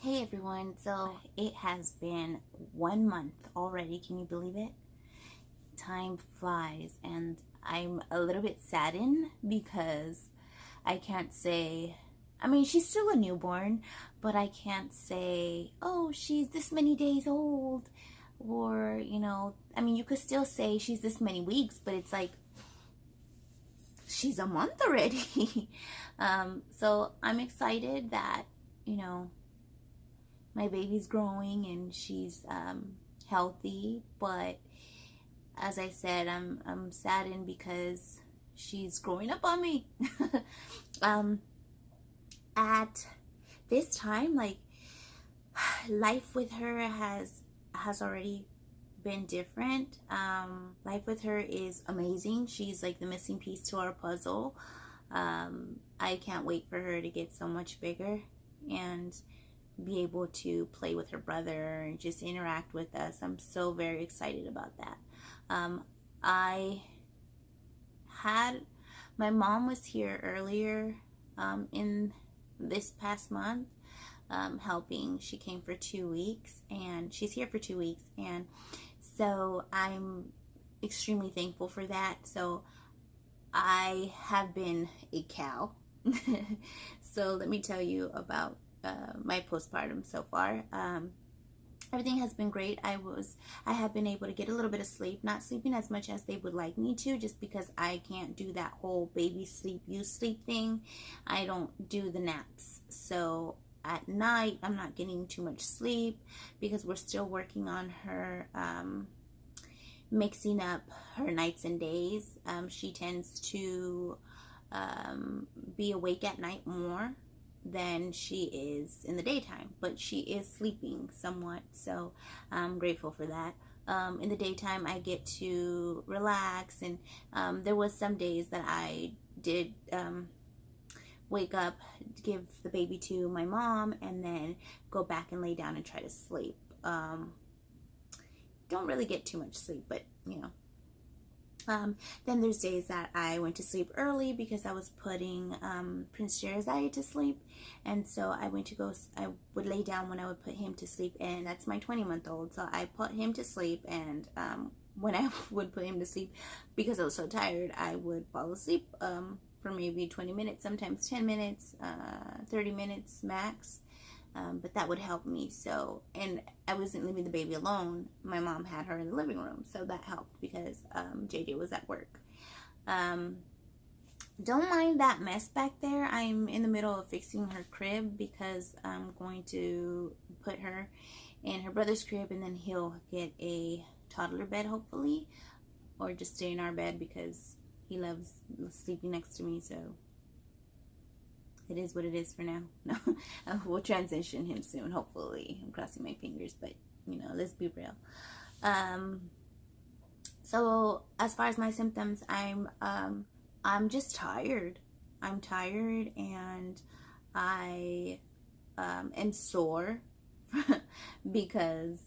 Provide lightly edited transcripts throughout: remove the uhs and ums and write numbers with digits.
Hey everyone, so it has been 1 month already. Can you believe it? Time flies, and I'm a little bit saddened because I can't say, I mean, she's still a newborn, but I can't say, oh, she's this many days old, or, I mean, you could still say she's this many weeks, but it's like, she's a month already. So I'm excited that, you know, my baby's growing and she's healthy, but as I said, I'm saddened because she's growing up on me. um, at this time, like, life with her has already been different. Life with her is amazing. She's like the missing piece to our puzzle. I can't wait for her to get so much bigger and be able to play with her brother and just interact with us. I'm so very excited about that. I had, my mom was here earlier in this past month helping. She came for 2 weeks and she's here for 2 weeks, and so I'm extremely thankful for that. So I have been a cow. So let me tell you about my postpartum so far. Everything has been great. I have been able to get a little bit of sleep, not sleeping as much as they would like me to, just because I can't do that whole baby sleep, you sleep thing. I don't do the naps. So at night, I'm not getting too much sleep because we're still working on her, mixing up her nights and days. She tends to be awake at night more than she is in the daytime, but she is sleeping somewhat, so I'm grateful for that. In the daytime, I get to relax, and there was some days that I did wake up, give the baby to my mom, and then go back and lay down and try to sleep. Don't really get too much sleep, but then there's days that I went to sleep early because I was putting Prince Jerizai to sleep, and so I would lay down when I would put him to sleep, and that's my 20-month-old. So I put him to sleep, and when I would put him to sleep, because I was so tired, I would fall asleep for maybe 20 minutes, sometimes 10 minutes, 30 minutes max. But that would help me. So, and I wasn't leaving the baby alone. My mom had her in the living room, so that helped because JJ was at work. Don't mind that mess back there. I'm in the middle of fixing her crib because I'm going to put her in her brother's crib, and then he'll get a toddler bed, hopefully, or just stay in our bed because he loves sleeping next to me. So it is what it is for now. No, we'll transition him soon, hopefully. I'm crossing my fingers, but let's be real. So as far as my symptoms, I'm just tired. I'm tired, and I am sore because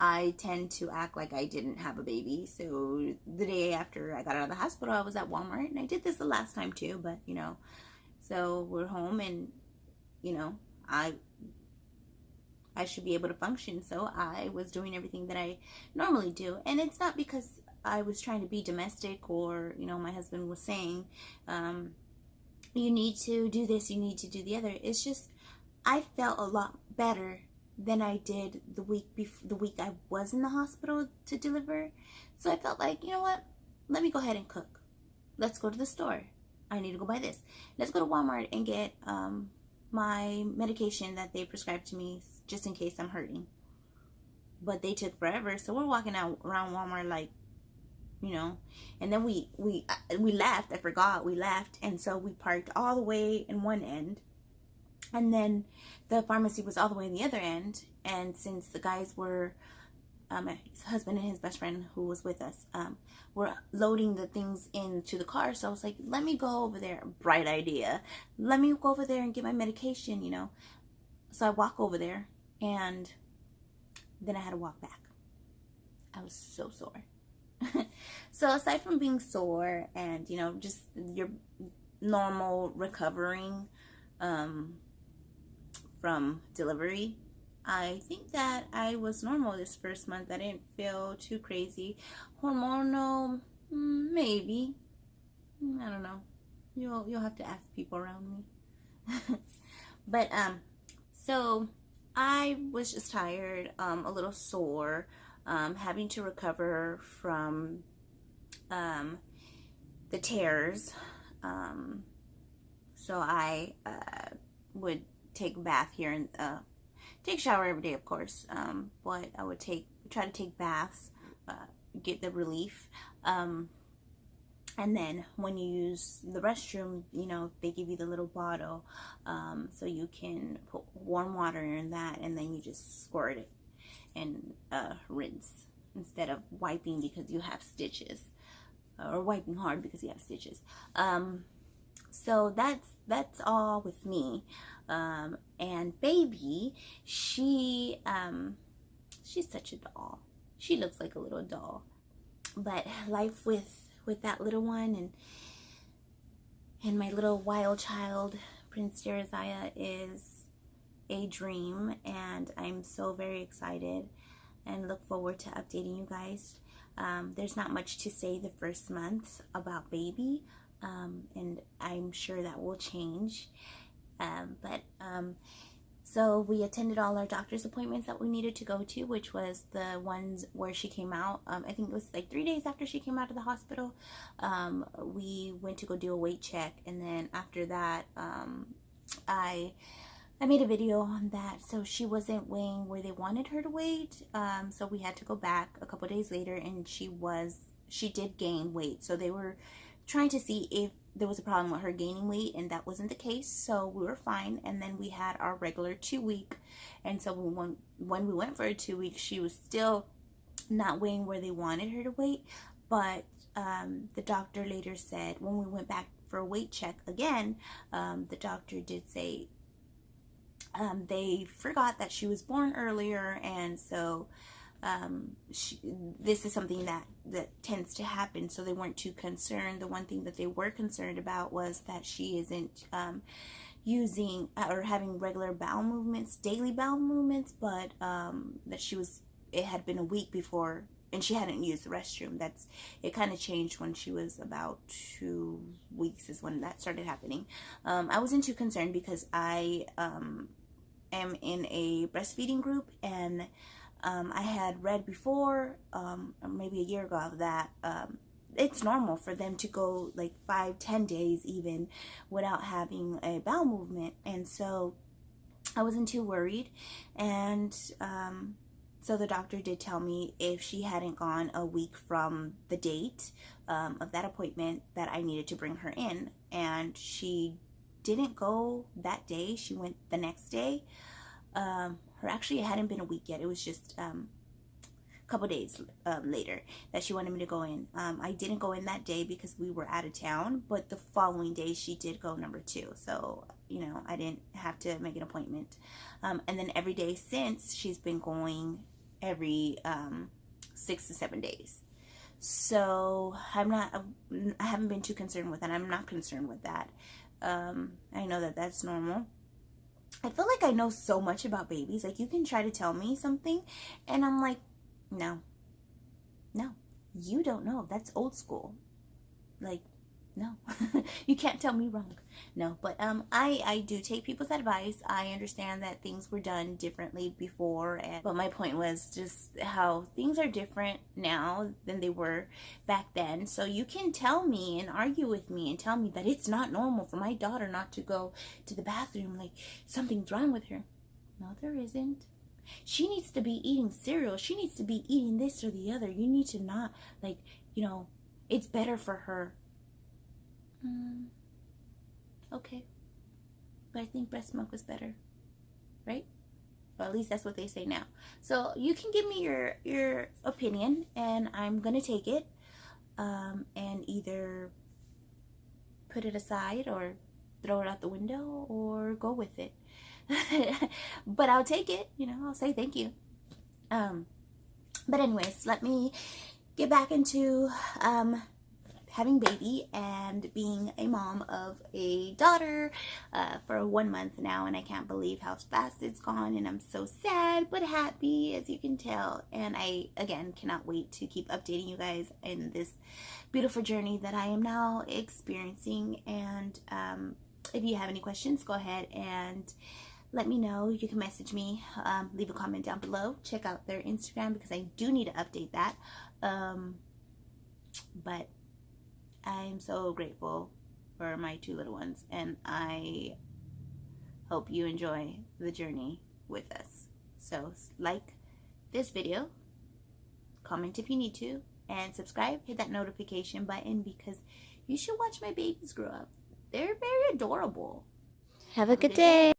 I tend to act like I didn't have a baby. So the day after I got out of the hospital, I was at Walmart, and I did this the last time too, but so we're home, and I should be able to function. So I was doing everything that I normally do, and it's not because I was trying to be domestic, or my husband was saying you need to do this, you need to do the other. It's just I felt a lot better than I did the week I was in the hospital to deliver. So I felt like, you know what, let me go ahead and cook. Let's go to the store. I need to go buy this. Let's go to Walmart and get my medication that they prescribed to me just in case I'm hurting. But they took forever, so we're walking out around Walmart like, and then we left. I forgot we left, and so we parked all the way in one end, and then the pharmacy was all the way in the other end. And since the guys were his husband and his best friend who was with us were loading the things into the car, so I was like, let me go over there. Bright idea. Let me go over there and get my medication, So I walk over there, and then I had to walk back. I was so sore. So aside from being sore and just your normal recovering from delivery. I think that I was normal this first month. I didn't feel too crazy. Hormonal, maybe. I don't know. You'll have to ask people around me. But so I was just tired, a little sore, having to recover from the tears. So I would take a bath here and take a shower every day, of course. But I would try to take baths, get the relief. And then when you use the restroom, you know, they give you the little bottle, so you can put warm water in that, and then you just squirt it and rinse instead of wiping because you have stitches, or wiping hard because you have stitches. So that's all with me. And baby, she's such a doll. She looks like a little doll. But life with that little one and my little wild child, Prince Jeremiah, is a dream, and I'm so very excited and look forward to updating you guys. There's not much to say the first month about baby, and I'm sure that will change. So we attended all our doctor's appointments that we needed to go to, which was the ones where she came out. I think it was like 3 days after she came out of the hospital. We went to go do a weight check, and then after that, I made a video on that. So she wasn't weighing where they wanted her to weight. So we had to go back a couple days later, and she did gain weight. So they were trying to see if there was a problem with her gaining weight, and that wasn't the case, so we were fine. And then we had our regular 2-week, and so when we went for a 2-week, she was still not weighing where they wanted her to weight. But the doctor later said, when we went back for a weight check again, the doctor did say they forgot that she was born earlier, and so this is something that tends to happen, so they weren't too concerned. The one thing that they were concerned about was that she isn't using or having regular bowel movements, daily bowel movements, but that it had been a week before, and she hadn't used the restroom. It kind of changed when she was about 2 weeks is when that started happening. I wasn't too concerned because I am in a breastfeeding group, and I had read before, maybe a year ago, that it's normal for them to go like 5-10 days even without having a bowel movement. And so I wasn't too worried. And so the doctor did tell me if she hadn't gone a week from the date of that appointment, that I needed to bring her in. And she didn't go that day. She went the next day. Actually, it hadn't been a week yet. It was just a couple days later that she wanted me to go in. I didn't go in that day because we were out of town, but the following day she did go number 2. So, you know, I didn't have to make an appointment. And then every day since, she's been going every 6 to 7 days. So I haven't been too concerned with that. I'm not concerned with that. I know that that's normal. I feel like I know so much about babies. Like, you can try to tell me something, and I'm like, no, you don't know. That's old school. Like, no, you can't tell me wrong. No, but I do take people's advice. I understand that things were done differently before, but my point was just how things are different now than they were back then. So you can tell me and argue with me and tell me that it's not normal for my daughter not to go to the bathroom, like something's wrong with her. No, there isn't. She needs to be eating cereal. She needs to be eating this or the other. You need to not, like, you know, it's better for her. Okay, but I think breast milk is better, right? Well, at least that's what they say now. So you can give me your opinion, and I'm gonna take it, and either put it aside or throw it out the window or go with it. But I'll take it. You know, I'll say thank you. But anyways, let me get back into having baby and being a mom of a daughter for 1 month now, and I can't believe how fast it's gone, and I'm so sad but happy, as you can tell. And I again cannot wait to keep updating you guys in this beautiful journey that I am now experiencing. And if you have any questions, go ahead and let me know. You can message me, leave a comment down below, check out their Instagram because I do need to update that. But I'm so grateful for my 2 little ones, and I hope you enjoy the journey with us. So like this video, comment if you need to, and subscribe, hit that notification button because you should watch my babies grow up. They're very adorable. Have a good day.